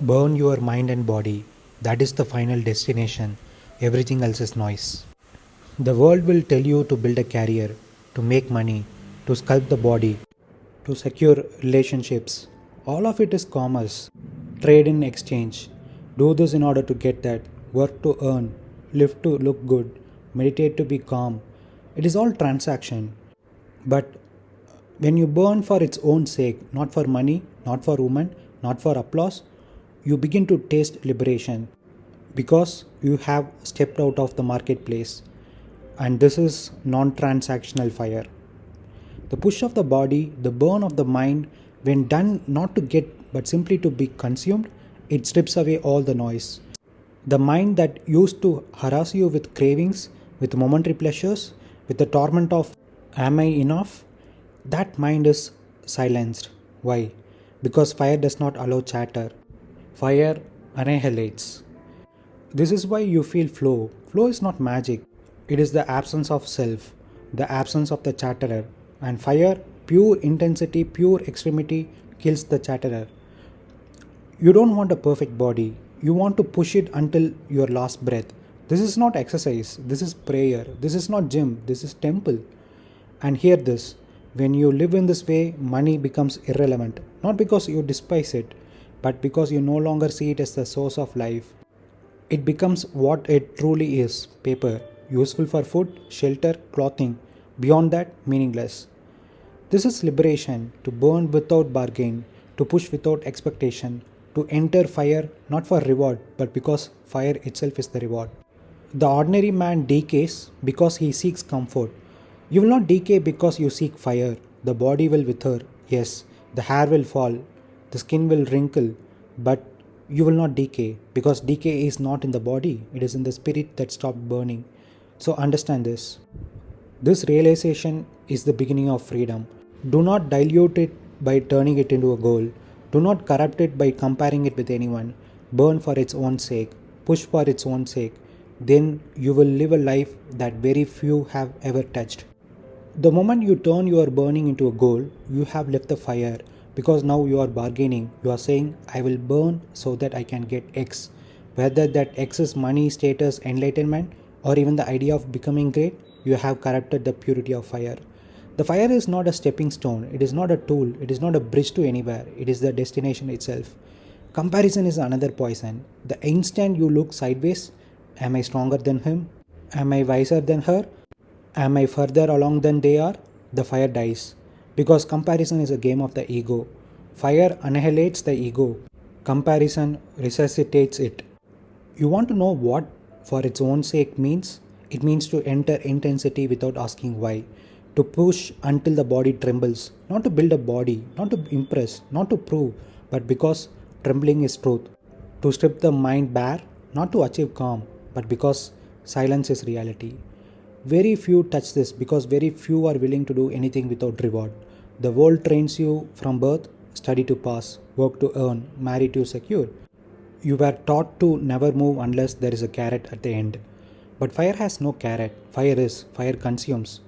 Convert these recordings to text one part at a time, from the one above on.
Burn your mind and body. That is the final destination. Everything else is noise. The world will tell you to build a career, to make money, to sculpt the body, to secure relationships. All of it is commerce, trade in exchange. Do this in order to get that, work to earn, live to look good, meditate to be calm. It is all transaction. But when you burn for its own sake, not for money, not for women, not for applause, you begin to taste liberation because you have stepped out of the marketplace. And this is non transactional fire. The push of the body, the burn of the mind, when done not to get but simply to be consumed, it strips away all the noise. The mind that used to harass you with cravings, with momentary pleasures, with the torment of am I enough, that mind is silenced. Why? Because fire does not allow chatter. Fire annihilates. This is why you feel flow. Flow is not magic, it is the absence of self, the absence of the chatterer. And fire, pure intensity, pure extremity, kills the chatterer. You don't want a perfect body, you want to push it until your last breath. This is not exercise, this is prayer, this is not gym, this is temple. And hear this, when you live in this way, money becomes irrelevant, not because you despise it, but because you no longer see it as the source of life. It becomes what it truly is: paper, useful for food, shelter, clothing. Beyond that, meaningless. This is liberation, to burn without bargain, to push without expectation, to enter fire not for reward, but because fire itself is the reward. The ordinary man decays because he seeks comfort. You will not decay because you seek fire. The body will wither, yes, the hair will fall, the skin will wrinkle, but you will not decay because decay is not in the body, it is in the spirit that stopped burning. So understand this. This realization is the beginning of freedom. Do not dilute it by turning it into a goal. Do not corrupt it by comparing it with anyone. Burn for its own sake. Push for its own sake. Then you will live a life that very few have ever touched. The moment you turn your burning into a goal, you have left the fire because now you are bargaining. You are saying, I will burn so that I can get X. Whether that X is money, status, enlightenment, or even the idea of becoming great, you have corrupted the purity of fire. The fire is not a stepping stone, it is not a tool, it is not a bridge to anywhere, it is the destination itself. Comparison is another poison. The instant you look sideways, am I stronger than him? Am I wiser than her? Am I further along than they are? The fire dies. Because comparison is a game of the ego. Fire annihilates the ego. Comparison resuscitates it. You want to know what for its own sake means? It means to enter intensity without asking why. To push until the body trembles. Not to build a body, not to impress, not to prove, but because trembling is truth. To strip the mind bare, not to achieve calm, but because silence is reality. Very few touch this because very few are willing to do anything without reward. The world trains you from birth: study to pass, work to earn, marry to secure. You were taught to never move unless there is a carrot at the end. But fire has no carrot. Fire consumes.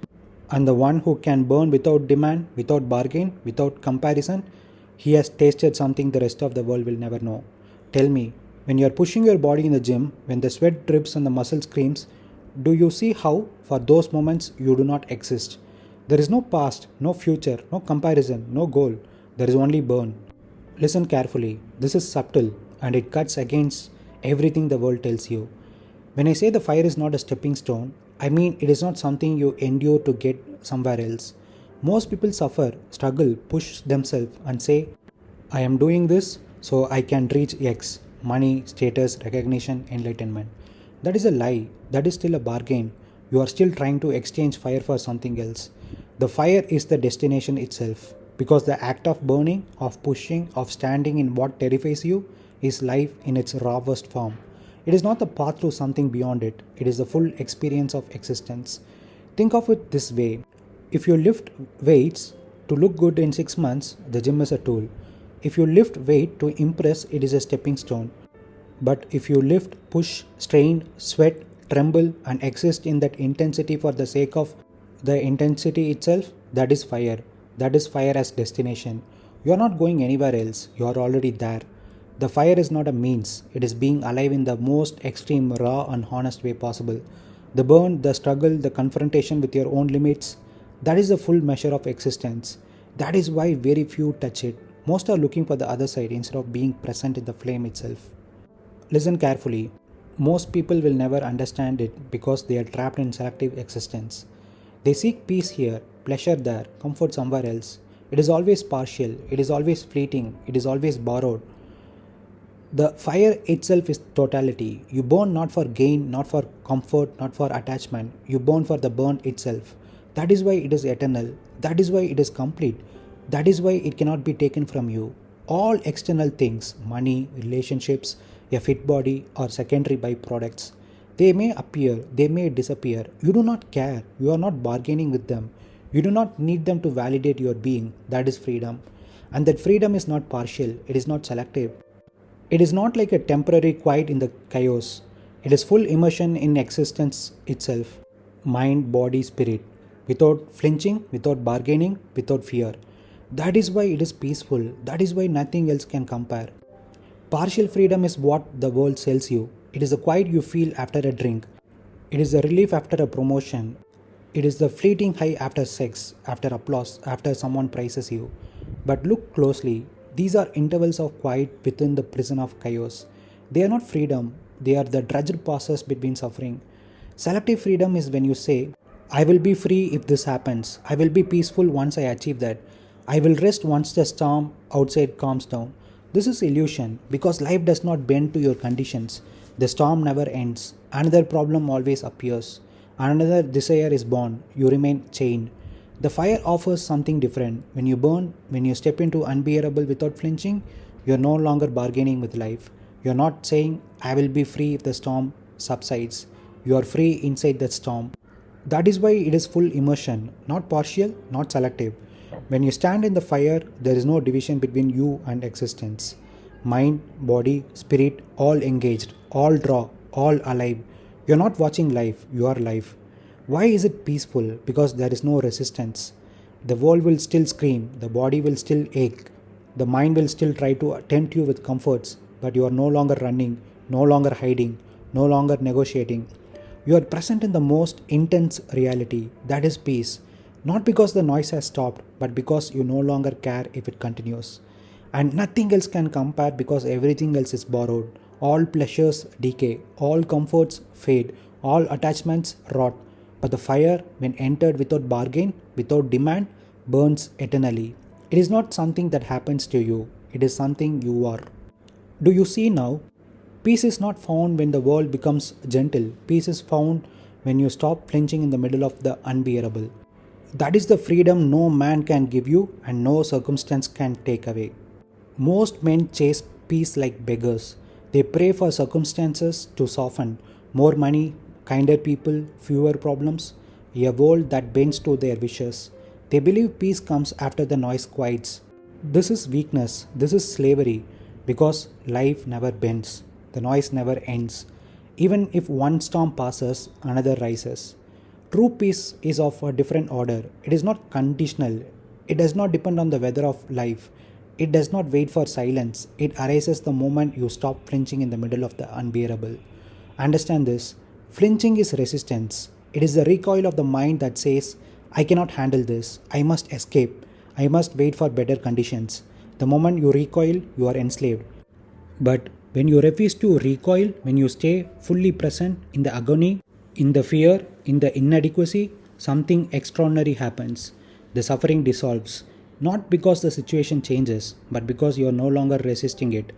And the one who can burn without demand, without bargain, without comparison, he has tasted something the rest of the world will never know. Tell me, when you are pushing your body in the gym, when the sweat drips and the muscle screams, do you see how, for those moments, you do not exist? There is no past, no future, no comparison, no goal. There is only burn. Listen carefully. This is subtle and it cuts against everything the world tells you. When I say the fire is not a stepping stone, I mean it is not something you endure to get somewhere else. Most people suffer, struggle, push themselves and say, I am doing this so I can reach X: money, status, recognition, enlightenment. That is a lie. That is still a bargain. You are still trying to exchange fire for something else. The fire is the destination itself because the act of burning, of pushing, of standing in what terrifies you is life in its rawest form. It is not the path to something beyond it, it is the full experience of existence. Think of it this way: if you lift weights to look good in 6 months, the gym is a tool. If you lift weight to impress, it is a stepping stone. But if you lift, push, strain, sweat, tremble, and exist in that intensity for the sake of the intensity itself, that is fire. That is fire as destination. You are not going anywhere else, you are already there. The fire is not a means, it is being alive in the most extreme, raw, and honest way possible. The burn, the struggle, the confrontation with your own limits, that is the full measure of existence. That is why very few touch it. Most are looking for the other side instead of being present in the flame itself. Listen carefully. Most people will never understand it because they are trapped in selective existence. They seek peace here, pleasure there, comfort somewhere else. It is always partial, it is always fleeting, it is always borrowed. The fire itself is totality. You burn not for gain, not for comfort, not for attachment. You burn for the burn itself. That is why it is eternal. That is why it is complete. That is why it cannot be taken from you. All external things, money, relationships, a fit body, or secondary byproducts, they may appear, they may disappear. You do not care. You are not bargaining with them. You do not need them to validate your being. That is freedom. And that freedom is not partial, it is not selective. It is not like a temporary quiet in the chaos. It is full immersion in existence itself. Mind, body, spirit. Without flinching, without bargaining, without fear. That is why it is peaceful. That is why nothing else can compare. Partial freedom is what the world sells you. It is the quiet you feel after a drink. It is the relief after a promotion. It is the fleeting high after sex, after applause, after someone praises you. But look closely. These are intervals of quiet within the prison of chaos. They are not freedom, they are the drudged pauses between suffering. Selective freedom is when you say, I will be free if this happens. I will be peaceful once I achieve that. I will rest once the storm outside calms down. This is illusion because life does not bend to your conditions. The storm never ends. Another problem always appears. Another desire is born. You remain chained. The fire offers something different. When you burn, when you step into unbearable without flinching, you are no longer bargaining with life. You are not saying, I will be free if the storm subsides. You are free inside that storm. That is why it is full immersion, not partial, not selective. When you stand in the fire, there is no division between you and existence. Mind, body, spirit, all engaged, all draw, all alive. You are not watching life, you are life. Why is it peaceful? Because there is no resistance. The world will still scream, the body will still ache, the mind will still try to tempt you with comforts, but you are no longer running, no longer hiding, no longer negotiating. You are present in the most intense reality, that is peace. Not because the noise has stopped, but because you no longer care if it continues. And nothing else can compare because everything else is borrowed. All pleasures decay, all comforts fade, all attachments rot. But the fire, when entered without bargain, without demand, burns eternally. It is not something that happens to you, it is something you are. Do you see now? Peace is not found when the world becomes gentle. Peace is found when you stop flinching in the middle of the unbearable. That is the freedom no man can give you and no circumstance can take away. Most men chase peace like beggars. They pray for circumstances to soften. More money, kinder people, fewer problems, a world that bends to their wishes. They believe peace comes after the noise quiets. This is weakness, this is slavery, because life never bends, the noise never ends. Even if one storm passes, another rises. True peace is of a different order. It is not conditional. It does not depend on the weather of life. It does not wait for silence. It arises the moment you stop flinching in the middle of the unbearable. Understand this. Flinching is resistance. It is the recoil of the mind that says, I cannot handle this. I must escape. I must wait for better conditions. The moment you recoil, you are enslaved. But when you refuse to recoil, when you stay fully present in the agony, in the fear, in the inadequacy, something extraordinary happens. The suffering dissolves. Not because the situation changes, but because you are no longer resisting it.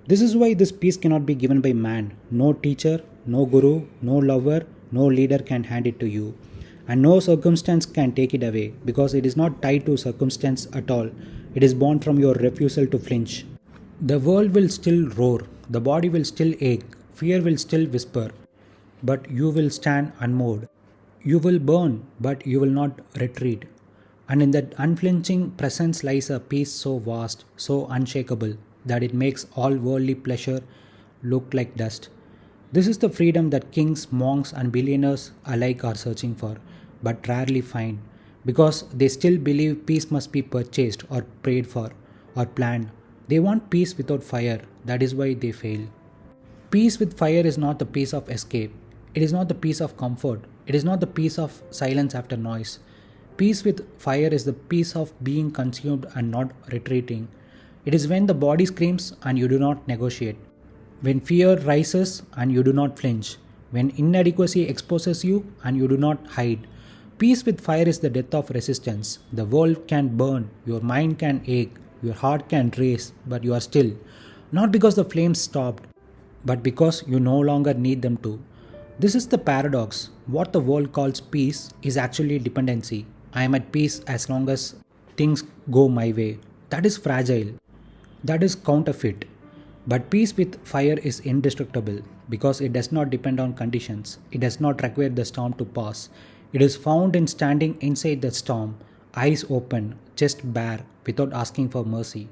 This is why this peace cannot be given by man. No teacher, no guru, no lover, no leader can hand it to you. And no circumstance can take it away because it is not tied to circumstance at all. It is born from your refusal to flinch. The world will still roar, the body will still ache, fear will still whisper, but you will stand unmoved. You will burn, but you will not retreat. And in that unflinching presence lies a peace so vast, so unshakable, that it makes all worldly pleasure look like dust. This is the freedom that kings, monks, and billionaires alike are searching for, but rarely find, because they still believe peace must be purchased or prayed for or planned. They want peace without fire, that is why they fail. Peace with fire is not the peace of escape. It is not the peace of comfort. It is not the peace of silence after noise. Peace with fire is the peace of being consumed and not retreating. It is when the body screams and you do not negotiate. When fear rises and you do not flinch. When inadequacy exposes you and you do not hide. Peace with fire is the death of resistance. The world can burn, your mind can ache, your heart can race, but you are still. Not because the flames stopped, but because you no longer need them to. This is the paradox. What the world calls peace is actually dependency. I am at peace as long as things go my way. That is fragile. That is counterfeit. But peace with fire is indestructible because it does not depend on conditions. It does not require the storm to pass. It is found in standing inside the storm, eyes open, chest bare, without asking for mercy.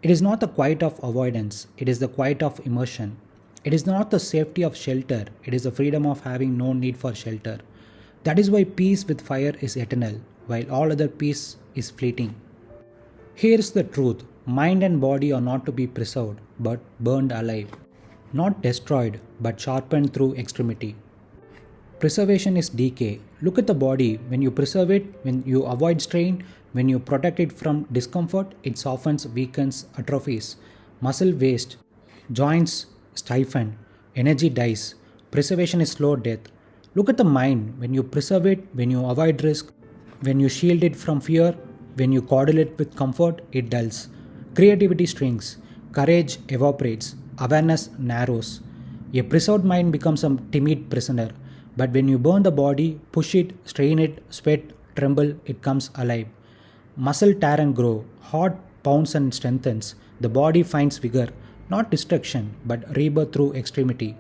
It is not the quiet of avoidance, it is the quiet of immersion. It is not the safety of shelter, it is the freedom of having no need for shelter. That is why peace with fire is eternal, while all other peace is fleeting. Here is the truth. Mind and body are not to be preserved, but burned alive. Not destroyed, but sharpened through extremity. Preservation is decay. Look at the body. When you preserve it, when you avoid strain, when you protect it from discomfort, it softens, weakens, atrophies. Muscle waste, joints stiffen, energy dies. Preservation is slow death. Look at the mind. When you preserve it, when you avoid risk, when you shield it from fear, when you coddle it with comfort, it dulls. Creativity shrinks. Courage evaporates. Awareness narrows. A preserved mind becomes a timid prisoner. But when you burn the body, push it, strain it, sweat, tremble, it comes alive. Muscle tear and grow. Heart pounds and strengthens. The body finds vigor. Not destruction, but rebirth through extremity.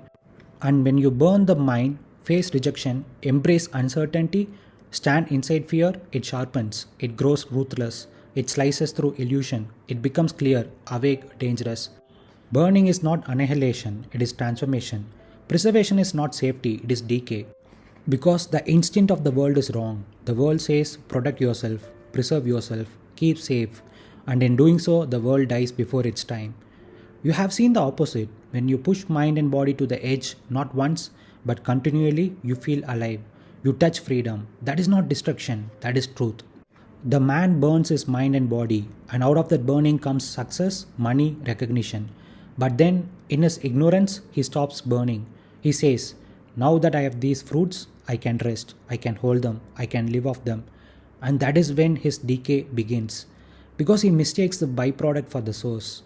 And when you burn the mind, face rejection, embrace uncertainty, stand inside fear, it sharpens, it grows ruthless, it slices through illusion, it becomes clear, awake, dangerous. Burning is not annihilation, it is transformation. Preservation is not safety, it is decay. Because the instinct of the world is wrong. The world says, protect yourself, preserve yourself, keep safe, and in doing so, the world dies before its time. You have seen the opposite. When you push mind and body to the edge, not once, but continually, you feel alive. You touch freedom. That is not destruction, that is truth. The man burns his mind and body, and out of that burning comes success, money, recognition. But then, in his ignorance, he stops burning. He says, now that I have these fruits, I can rest, I can hold them, I can live off them. And that is when his decay begins. Because he mistakes the byproduct for the source.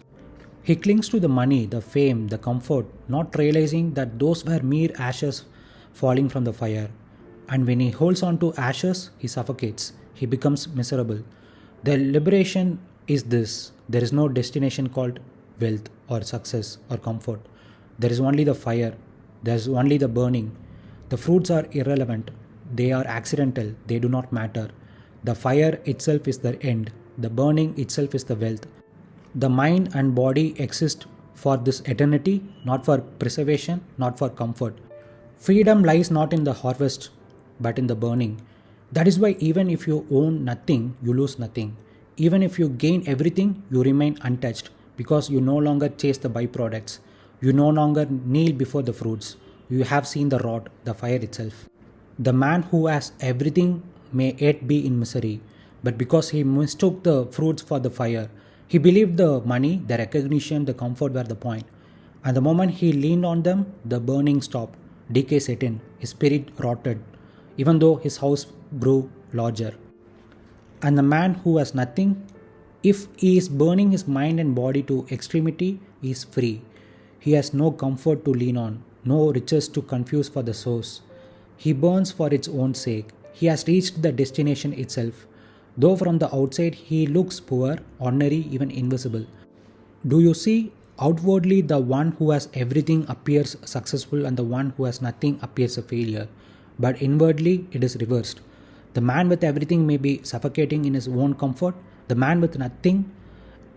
He clings to the money, the fame, the comfort, not realizing that those were mere ashes falling from the fire. And when he holds on to ashes, he suffocates. He becomes miserable. The liberation is this. There is no destination called wealth or success or comfort. There is only the fire. There is only the burning. The fruits are irrelevant. They are accidental. They do not matter. The fire itself is the end. The burning itself is the wealth. The mind and body exist for this eternity, not for preservation, not for comfort. Freedom lies not in the harvest, but in the burning. That is why even if you own nothing, you lose nothing. Even if you gain everything, you remain untouched because you no longer chase the byproducts. You no longer kneel before the fruits. You have seen the rot, the fire itself. The man who has everything may yet be in misery, but because he mistook the fruits for the fire, he believed the money, the recognition, the comfort were the point. And the moment he leaned on them, the burning stopped. Decay set in. His spirit rotted, even though his house grew larger. And the man who has nothing, if he is burning his mind and body to extremity, he is free. He has no comfort to lean on, no riches to confuse for the source. He burns for its own sake. He has reached the destination itself. Though from the outside he looks poor, ordinary, even invisible. Do you see? Outwardly, the one who has everything appears successful and the one who has nothing appears a failure. But inwardly, it is reversed. The man with everything may be suffocating in his own comfort. The man with nothing,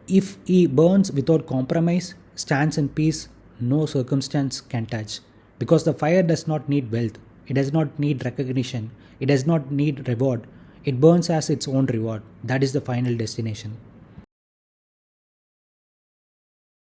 if he burns without compromise, stands in peace, no circumstance can touch. Because the fire does not need wealth. It does not need recognition. It does not need reward. It burns as its own reward. That is the final destination.